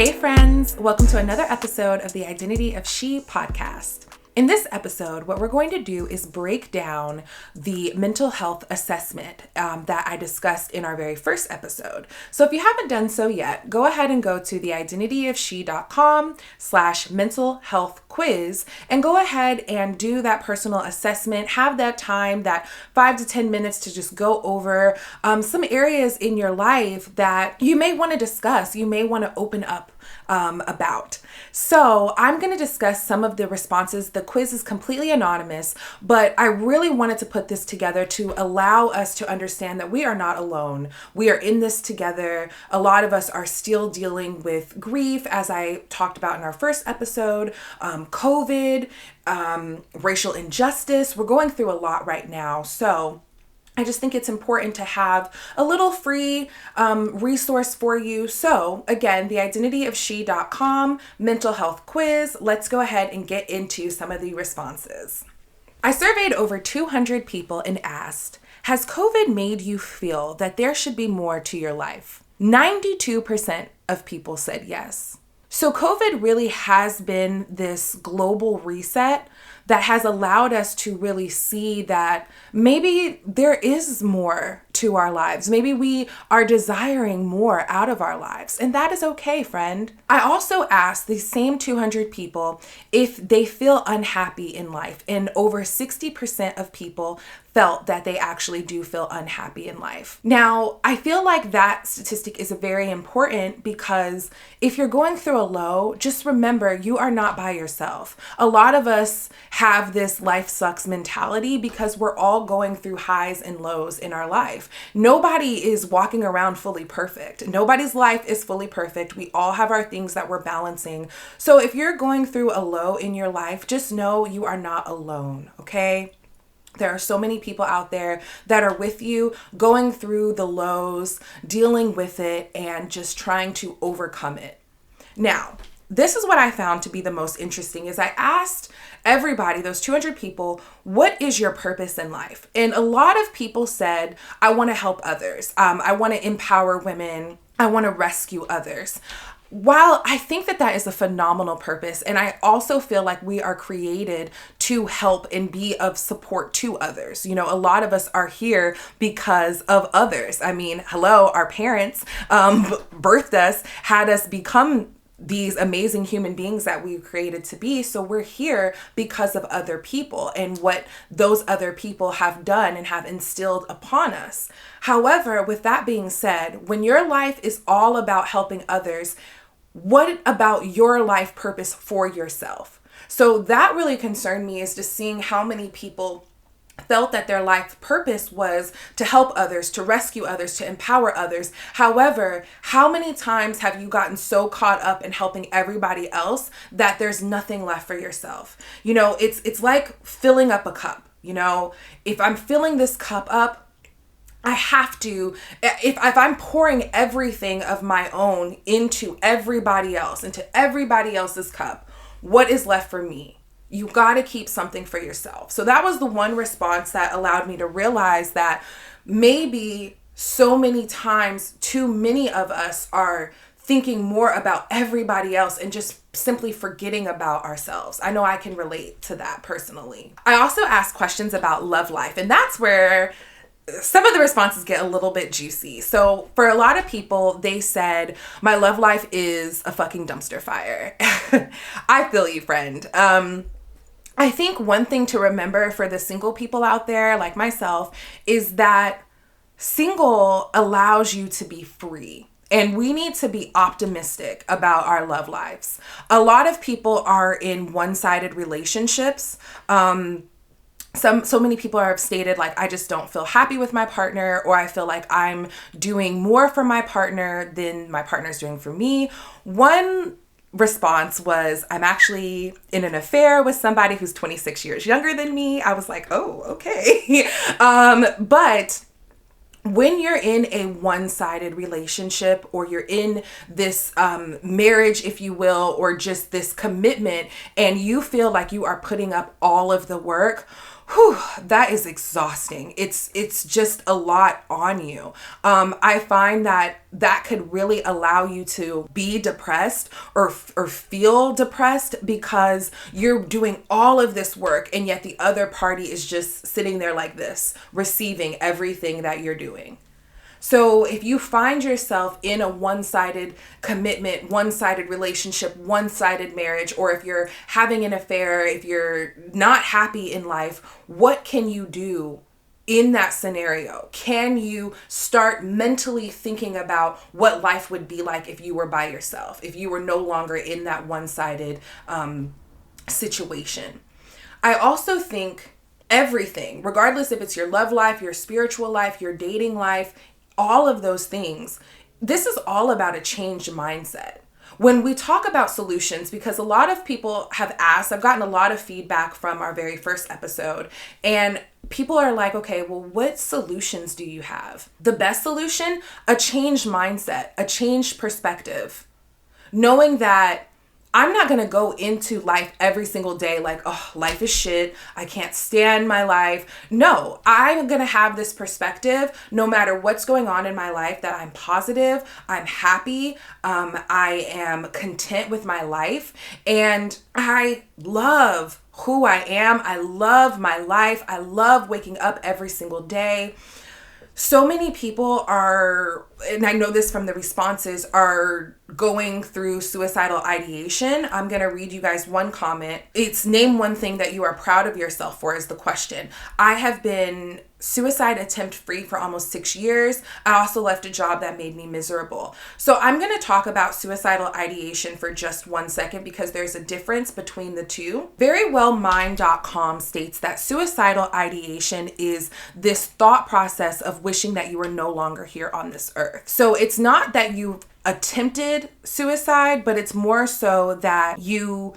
Hey friends, welcome to another episode of the Identity of She podcast. In this episode, what we're going to do is break down the mental health assessment that I discussed in our very first episode. So if you haven't done so yet, go ahead and go to theidentityofshe.com/mental health quiz and go ahead and do that personal assessment. Have that time, that 5 to 10 minutes to just go over some areas in your life that you may want to discuss, you may want to open up about. So I'm going to discuss some of the responses. The quiz is completely anonymous, but I really wanted to put this together to allow us to understand that we are not alone. We are in this together. A lot of us are still dealing with grief, as I talked about in our first episode, COVID, racial injustice. We're going through a lot right now. So I just think it's important to have a little free resource for you. So again, theidentityofshe.com mental health quiz. Let's go ahead and get into some of the responses. I surveyed over 200 people and asked, has COVID made you feel that there should be more to your life? 92% of people said yes. So COVID really has been this global reset that has allowed us to really see that maybe there is more to our lives. Maybe we are desiring more out of our lives, and that is okay, friend. I also asked these same 200 people if they feel unhappy in life, and over 60% of people felt that they actually do feel unhappy in life. Now, I feel like that statistic is very important because if you're going through a low, just remember you are not by yourself. A lot of us have this life sucks mentality because we're all going through highs and lows in our life. Nobody is walking around fully perfect. Nobody's life is fully perfect. We all have our things that we're balancing. So if you're going through a low in your life, just know you are not alone, okay? There are so many people out there that are with you, going through the lows, dealing with it, and just trying to overcome it. Now, this is what I found to be the most interesting is I asked everybody, those 200 people, what is your purpose in life? And a lot of people said, I want to help others. I want to empower women. I want to rescue others. While I think that that is a phenomenal purpose, and I also feel like we are created to help and be of support to others. You know, a lot of us are here because of others. I mean, hello, our parents birthed us, had us become these amazing human beings that we created to be. So we're here because of other people and what those other people have done and have instilled upon us. However, with that being said, when your life is all about helping others, what about your life purpose for yourself? So that really concerned me, is just seeing how many people felt that their life purpose was to help others, to rescue others, to empower others. However, how many times have you gotten so caught up in helping everybody else that there's nothing left for yourself? You know, it's like filling up a cup. You know, if I'm filling this cup up, I have to, if I'm pouring everything of my own into everybody else, into everybody else's cup, what is left for me? You got to keep something for yourself. So that was the one response that allowed me to realize that maybe so many times too many of us are thinking more about everybody else and just simply forgetting about ourselves. I know I can relate to that personally. I also asked questions about love life, and that's where some of the responses get a little bit juicy. So for a lot of people, they said, my love life is a fucking dumpster fire. I feel you, friend. I think one thing to remember for the single people out there, like myself, is that single allows you to be free. And we need to be optimistic about our love lives. A lot of people are in one-sided relationships. So many people have stated, like, I just don't feel happy with my partner, or I feel like I'm doing more for my partner than my partner's doing for me. One response was, I'm actually in an affair with somebody who's 26 years younger than me. I was like, oh, okay. But when you're in a one-sided relationship, or you're in this marriage, if you will, or just this commitment, and you feel like you are putting up all of the work, Whew, that is exhausting. It's just a lot on you. I find that could really allow you to be depressed or feel depressed because you're doing all of this work and yet the other party is just sitting there like this, receiving everything that you're doing. So if you find yourself in a one-sided commitment, one-sided relationship, one-sided marriage, or if you're having an affair, if you're not happy in life, what can you do in that scenario? Can you start mentally thinking about what life would be like if you were by yourself, if you were no longer in that one-sided situation? I also think everything, regardless if it's your love life, your spiritual life, your dating life, all of those things, this is all about a changed mindset. When we talk about solutions, because a lot of people have asked, I've gotten a lot of feedback from our very first episode, and people are like, okay, well, what solutions do you have? The best solution, a changed mindset, a changed perspective, knowing that I'm not going to go into life every single day like, oh, life is shit. I can't stand my life. No, I'm going to have this perspective no matter what's going on in my life, that I'm positive, I'm happy, I am content with my life, and I love who I am. I love my life. I love waking up every single day. So many people are, and I know this from the responses, are going through suicidal ideation. I'm going to read you guys one comment. It's name one thing that you are proud of yourself for is the question. I have been suicide attempt free for almost 6 years. I also left a job that made me miserable. So I'm going to talk about suicidal ideation for just 1 second because there's a difference between the two. Verywellmind.com states that suicidal ideation is this thought process of wishing that you were no longer here on this earth. So it's not that you've attempted suicide, but it's more so that you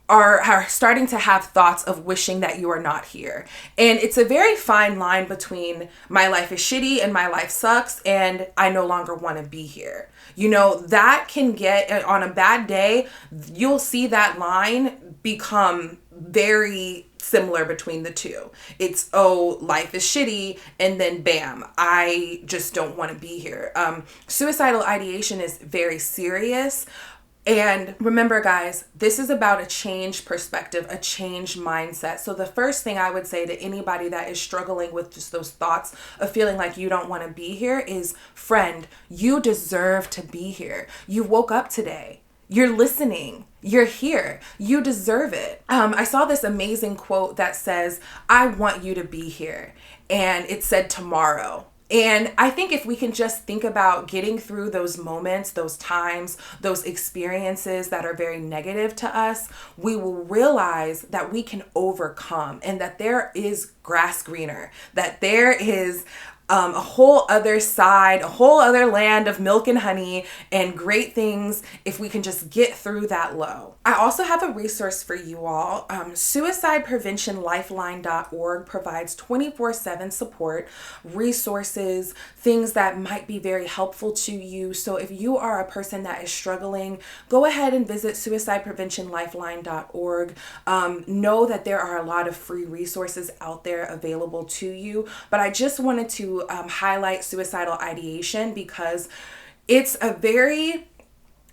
are starting to have thoughts of wishing that you are not here. And it's a very fine line between my life is shitty and my life sucks and I no longer want to be here. You know, that can get, on a bad day, you'll see that line become very similar between the two. It's, oh, life is shitty, and then bam, I just don't want to be here. Suicidal ideation is very serious. And remember, guys, this is about a changed perspective, a changed mindset. So the first thing I would say to anybody that is struggling with just those thoughts of feeling like you don't want to be here is, friend, you deserve to be here. You woke up today. You're listening. You're here. You deserve it. I saw this amazing quote that says, I want you to be here. And it said tomorrow. And I think if we can just think about getting through those moments, those times, those experiences that are very negative to us, we will realize that we can overcome and that there is grass greener, that there is a whole other side, a whole other land of milk and honey and great things if we can just get through that low. I also have a resource for you all. Suicidepreventionlifeline.org provides 24/7 support, resources, things that might be very helpful to you. So if you are a person that is struggling, go ahead and visit suicidepreventionlifeline.org. Know that there are a lot of free resources out there available to you, but I just wanted to highlight suicidal ideation because it's a very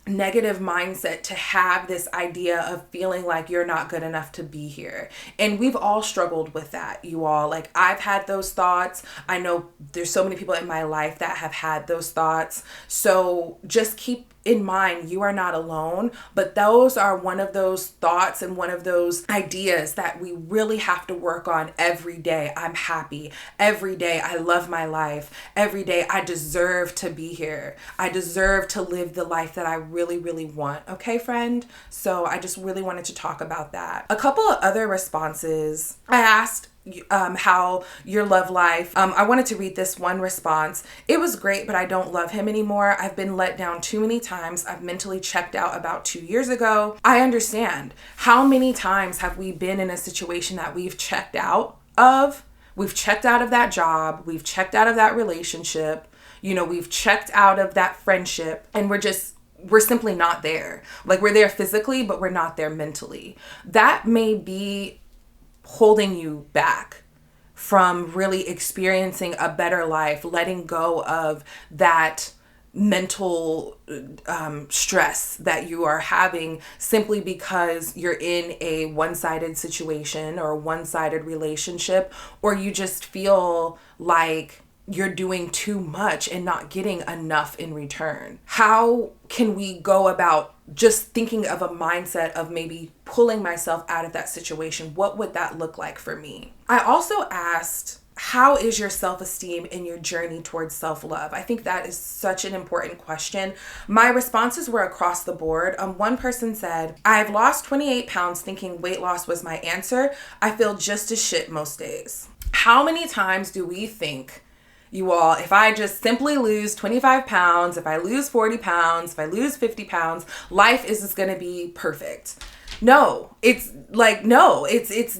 negative mindset to have this idea of feeling like you're not good enough to be here. And we've all struggled with that, you all. Like, I've had those thoughts. I know there's so many people in my life that have had those thoughts. So just keep in mind, you are not alone, but those are one of those thoughts and one of those ideas that we really have to work on every day. I'm happy. Every day, I love my life. Every day, I deserve to be here. I deserve to live the life that I really, really want. Okay, friend? So I just really wanted to talk about that. A couple of other responses. I asked how your love life. I wanted to read this one response. It was great, but I don't love him anymore. I've been let down too many times. I've mentally checked out about 2 years ago. I understand. How many times have we been in a situation that we've checked out of? We've checked out of that job. We've checked out of that relationship. You know, we've checked out of that friendship, and we're simply not there. Like, we're there physically, but we're not there mentally. That may be holding you back. from really experiencing a better life, letting go of that mental stress that you are having simply because you're in a one-sided situation or a one-sided relationship, or you just feel like you're doing too much and not getting enough in return. How can we go about just thinking of a mindset of maybe pulling myself out of that situation? What would that look like for me? I also asked, how is your self-esteem in your journey towards self-love? I think that is such an important question. My responses were across the board. One person said, I've lost 28 pounds thinking weight loss was my answer. I feel just as shit most days. How many times do we think, you all, if I just simply lose 25 pounds, if I lose 40 pounds, if I lose 50 pounds, life is just going to be perfect? No, it's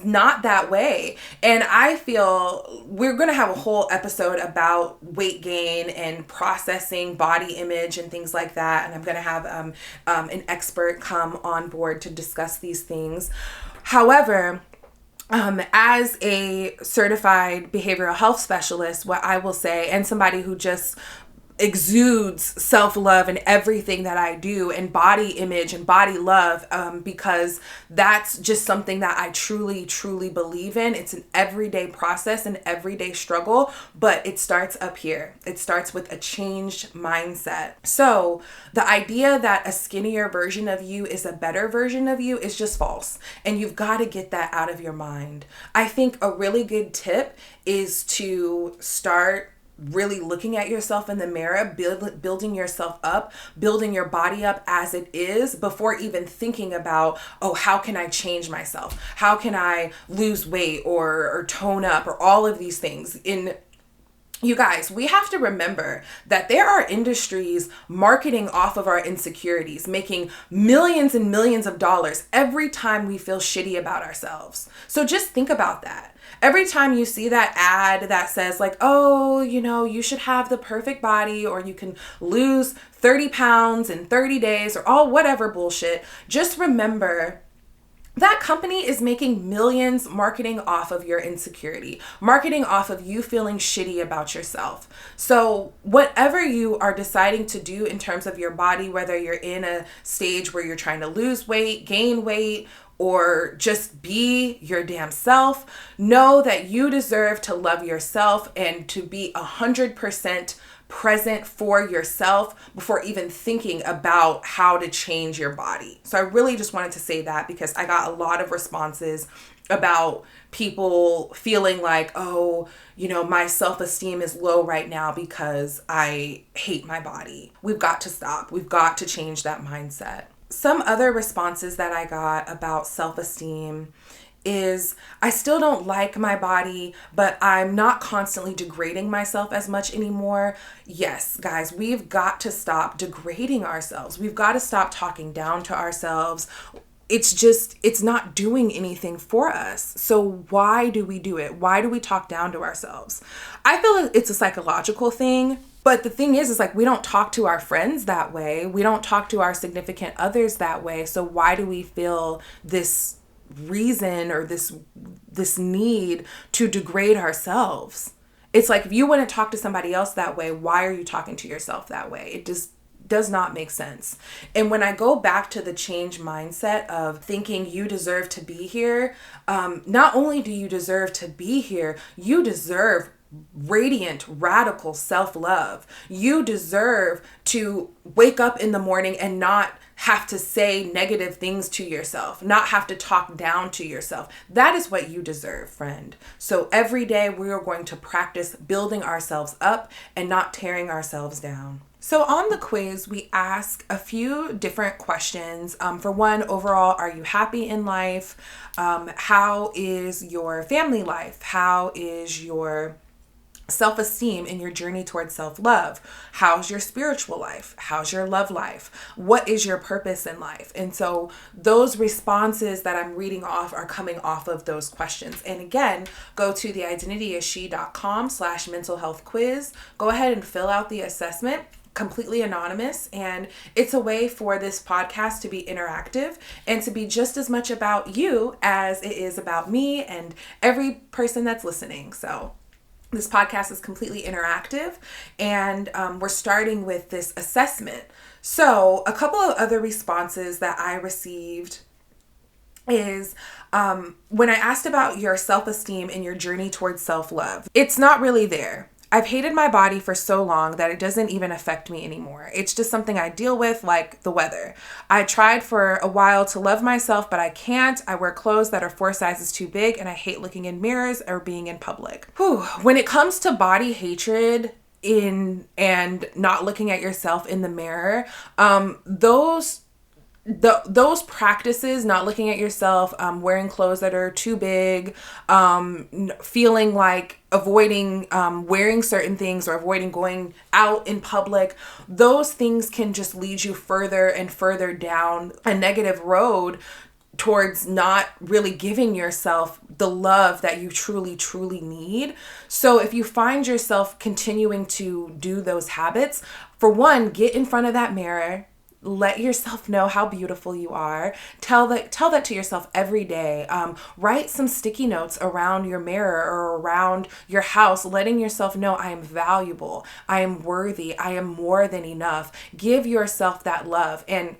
not that way. And I feel we're going to have a whole episode about weight gain and processing body image and things like that. And I'm going to have an expert come on board to discuss these things. However, as a certified behavioral health specialist, what I will say, and somebody who just exudes self-love in everything that I do, and body image and body love, because that's just something that I truly, truly believe in. It's an everyday process, an everyday struggle, but it starts up here. It starts with a changed mindset. So the idea that a skinnier version of you is a better version of you is just false. And you've got to get that out of your mind. I think a really good tip is to start really looking at yourself in the mirror, building yourself up, building your body up as it is before even thinking about, oh, how can I change myself? How can I lose weight or tone up or all of these things? You guys, we have to remember that there are industries marketing off of our insecurities, making millions and millions of dollars every time we feel shitty about ourselves. So just think about that. Every time you see that ad that says like, oh, you should have the perfect body, or you can lose 30 pounds in 30 days, or all whatever bullshit, just remember that company is making millions marketing off of your insecurity, marketing off of you feeling shitty about yourself. So whatever you are deciding to do in terms of your body, whether you're in a stage where you're trying to lose weight, gain weight, or just be your damn self, know that you deserve to love yourself and to be 100% present for yourself before even thinking about how to change your body. So I really just wanted to say that because I got a lot of responses about people feeling like, oh, my self-esteem is low right now because I hate my body. We've got to stop. We've got to change that mindset. Some other responses that I got about self-esteem is, I still don't like my body, but I'm not constantly degrading myself as much anymore. Yes, guys, we've got to stop degrading ourselves. We've got to stop talking down to ourselves. It's not doing anything for us. So why do we do it? Why do we talk down to ourselves? I feel it's a psychological thing. But the thing is like, we don't talk to our friends that way. We don't talk to our significant others that way. So why do we feel this reason or this need to degrade ourselves? It's like, if you wouldn't talk to somebody else that way, why are you talking to yourself that way? It just does not make sense. And when I go back to the change mindset of thinking you deserve to be here, not only do you deserve to be here, you deserve radiant, radical self-love. You deserve to wake up in the morning and not have to say negative things to yourself, not have to talk down to yourself. That is what you deserve, friend. So every day we are going to practice building ourselves up and not tearing ourselves down. So on the quiz, we ask a few different questions. For one, overall, are you happy in life? How is your family life? How is your self-esteem in your journey towards self-love? How's your spiritual life? How's your love life? What is your purpose in life? And so those responses that I'm reading off are coming off of those questions. And again, go to theidentityisshe.com/mental health quiz. Go ahead and fill out the assessment. completely anonymous, and it's a way for this podcast to be interactive and to be just as much about you as it is about me and every person that's listening. So this podcast is completely interactive, and we're starting with this assessment. So a couple of other responses that I received is when I asked about your self-esteem and your journey towards self-love, it's not really there. I've hated my body for so long that it doesn't even affect me anymore. It's just something I deal with, like the weather. I tried for a while to love myself, but I can't. I wear clothes that are 4 sizes too big, and I hate looking in mirrors or being in public. When it comes to body hatred and not looking at yourself in the mirror, those practices, not looking at yourself, wearing clothes that are too big, feeling like avoiding wearing certain things or avoiding going out in public, those things can just lead you further and further down a negative road towards not really giving yourself the love that you truly, truly need. So if you find yourself continuing to do those habits, for one, get in front of that mirror. Let yourself know how beautiful you are. Tell that to yourself every day. Write some sticky notes around your mirror or around your house, letting yourself know, I am valuable, I am worthy, I am more than enough. Give yourself that love. And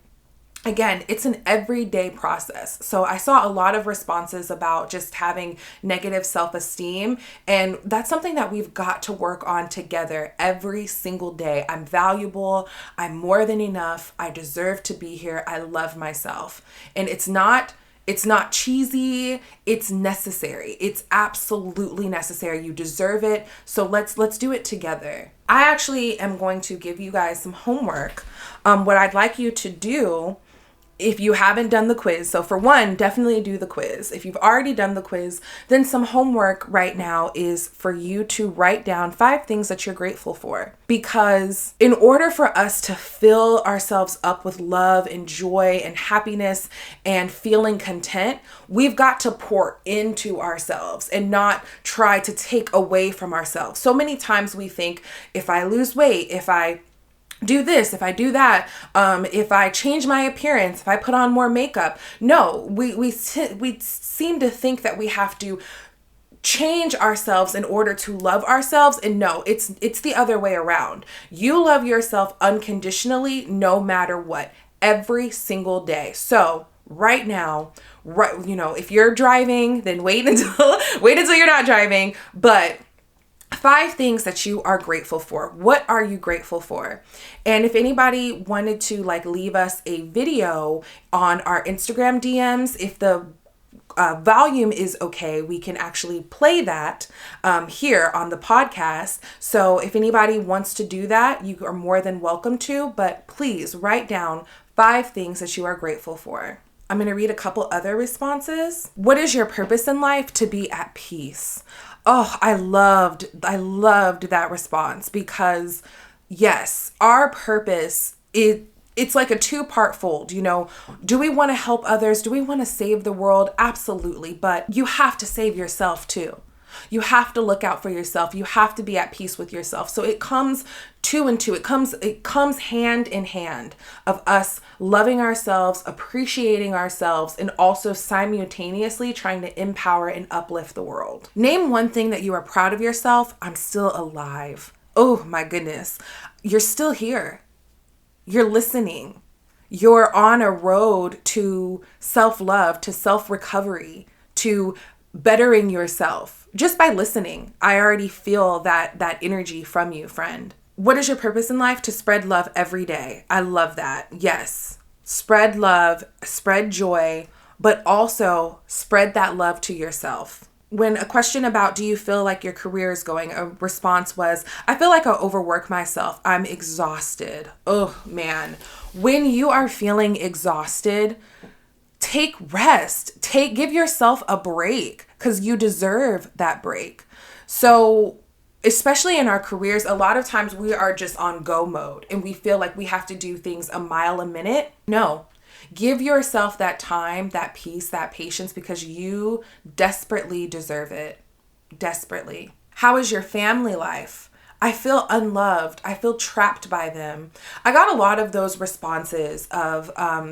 again, it's an everyday process. So I saw a lot of responses about just having negative self-esteem, and that's something that we've got to work on together every single day. I'm valuable. I'm more than enough. I deserve to be here. I love myself. And it's not cheesy. It's necessary. It's absolutely necessary. You deserve it. So let's do it together. I actually am going to give you guys some homework. What I'd like you to do, if you haven't done the quiz, so for one, definitely do the quiz. If you've already done the quiz, then some homework right now is for you to write down 5 things that you're grateful for. Because in order for us to fill ourselves up with love and joy and happiness and feeling content, we've got to pour into ourselves and not try to take away from ourselves. So many times we think, if I lose weight, if I do this, if I do that, if I change my appearance, if I put on more makeup. No, we seem to think that we have to change ourselves in order to love ourselves. And no, it's the other way around. You love yourself unconditionally, no matter what, every single day. So right now, if you're driving, then wait until you're not driving, but 5 things that you are grateful for. What are you grateful for? And if anybody wanted to leave us a video on our Instagram DMs, if the volume is okay, we can actually play that here on the podcast. So if anybody wants to do that, you are more than welcome to, but please write down 5 things that you are grateful for. I'm going to read a couple other responses. What is your purpose in life? To be at peace. Oh, I loved that response, because yes, our purpose it's like a 2-part fold. Do we want to help others? Do we want to save the world? Absolutely. But you have to save yourself too. You have to look out for yourself. You have to be at peace with yourself. So it comes 2 and 2. It comes hand in hand of us loving ourselves, appreciating ourselves, and also simultaneously trying to empower and uplift the world. Name one thing that you are proud of yourself. I'm still alive. Oh my goodness. You're still here. You're listening. You're on a road to self-love, to self-recovery, to bettering yourself. Just by listening, I already feel that energy from you, friend. What is your purpose in life? To spread love every day. I love that. Yes. Spread love, spread joy, but also spread that love to yourself. When a question about, do you feel like your career is going, a response was, I feel like I overwork myself. I'm exhausted. Oh man. When you are feeling exhausted, take rest. Give yourself a break, because you deserve that break. So especially in our careers, a lot of times we are just on go mode and we feel like we have to do things a mile a minute. No, give yourself that time, that peace, that patience, because you desperately deserve it. Desperately. How is your family life? I feel unloved. I feel trapped by them. I got a lot of those responses of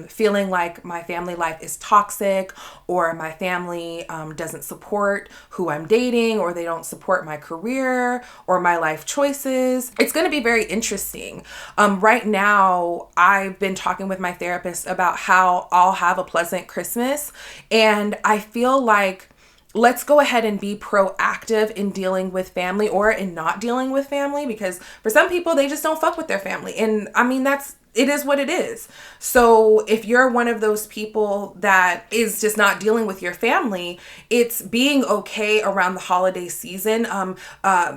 feeling like my family life is toxic, or my family doesn't support who I'm dating, or they don't support my career or my life choices. It's going to be very interesting. Right now, I've been talking with my therapist about how I'll have a pleasant Christmas, and I feel like let's go ahead and be proactive in dealing with family or in not dealing with family, because for some people, they just don't fuck with their family. And I mean, it is what it is. So if you're one of those people that is just not dealing with your family, it's being okay around the holiday season,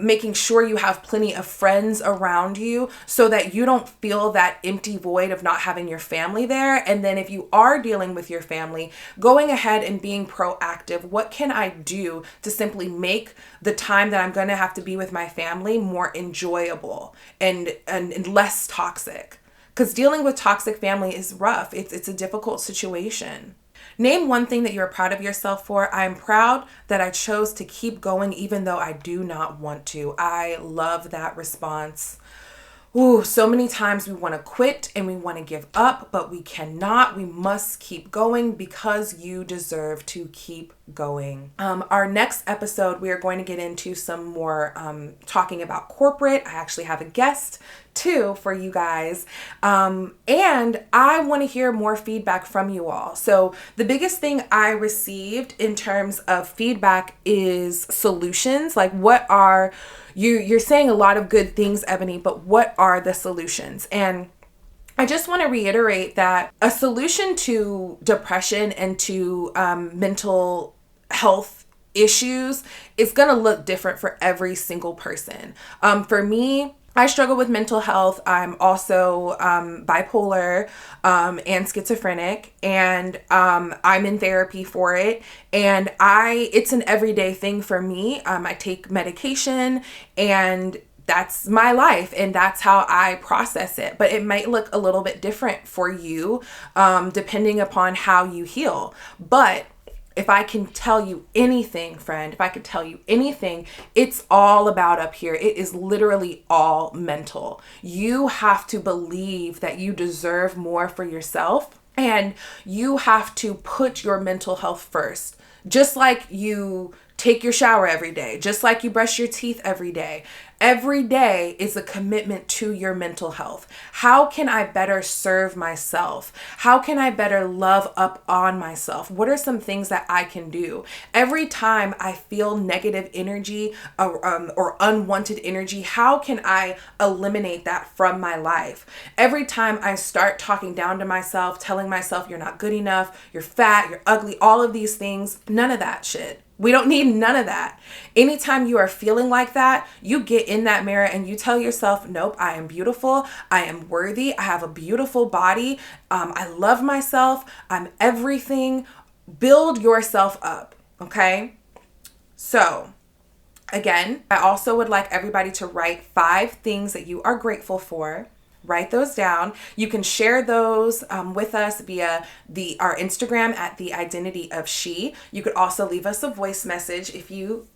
making sure you have plenty of friends around you so that you don't feel that empty void of not having your family there. And then if you are dealing with your family, going ahead and being proactive. What can I do to simply make the time that I'm going to have to be with my family more enjoyable and less toxic? Because dealing with toxic family is rough. It's a difficult situation. Name one thing that you're proud of yourself for. I'm proud that I chose to keep going even though I do not want to. I love that response. Ooh, so many times we want to quit and we want to give up, but we cannot. We must keep going because you deserve to keep going. Our next episode, we are going to get into some more talking about corporate. I actually have a guest too for you guys. And I want to hear more feedback from you all. So the biggest thing I received in terms of feedback is solutions. Like, what are you're saying a lot of good things, Ebony, but what are the solutions? And I just want to reiterate that a solution to depression and to mental health issues is going to look different for every single person. For me, I struggle with mental health. I'm also bipolar and schizophrenic, and I'm in therapy for it. And it's an everyday thing for me. I take medication, and that's my life, and that's how I process it. But it might look a little bit different for you, depending upon how you heal. But if I can tell you anything, friend, if I could tell you anything, it's all about up here. It is literally all mental. You have to believe that you deserve more for yourself, and you have to put your mental health first. Just like you take your shower every day, just like you brush your teeth every day. Every day is a commitment to your mental health. How can I better serve myself? How can I better love up on myself? What are some things that I can do? Every time I feel negative energy or unwanted energy, how can I eliminate that from my life? Every time I start talking down to myself, telling myself you're not good enough, you're fat, you're ugly, all of these things, none of that shit. We don't need none of that. Anytime you are feeling like that, you get in that mirror and you tell yourself, nope, I am beautiful. I am worthy. I have a beautiful body. I love myself. I'm everything. Build yourself up. Okay. So again, I also would like everybody to write 5 things that you are grateful for. Write those down. You can share those with us via our Instagram at The Identity of She. You could also leave us a voice message if you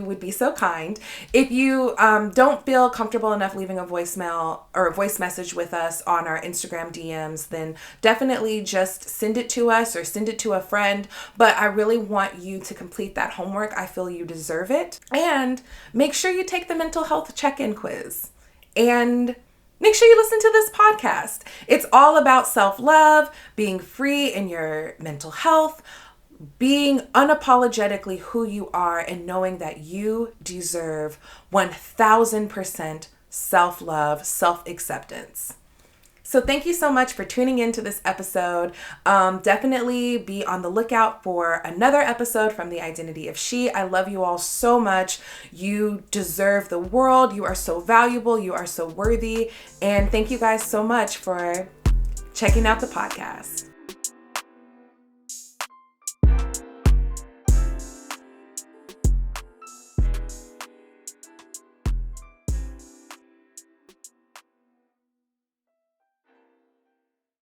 would be so kind. If you don't feel comfortable enough leaving a voicemail or a voice message with us on our Instagram DMs, then definitely just send it to us or send it to a friend. But I really want you to complete that homework. I feel you deserve it. And make sure you take the mental health check-in quiz. And make sure you listen to this podcast. It's all about self-love, being free in your mental health, being unapologetically who you are, and knowing that you deserve 1000% self-love, self-acceptance. So thank you so much for tuning into this episode. Definitely be on the lookout for another episode from The Identity of She. I love you all so much. You deserve the world. You are so valuable. You are so worthy. And thank you guys so much for checking out the podcast.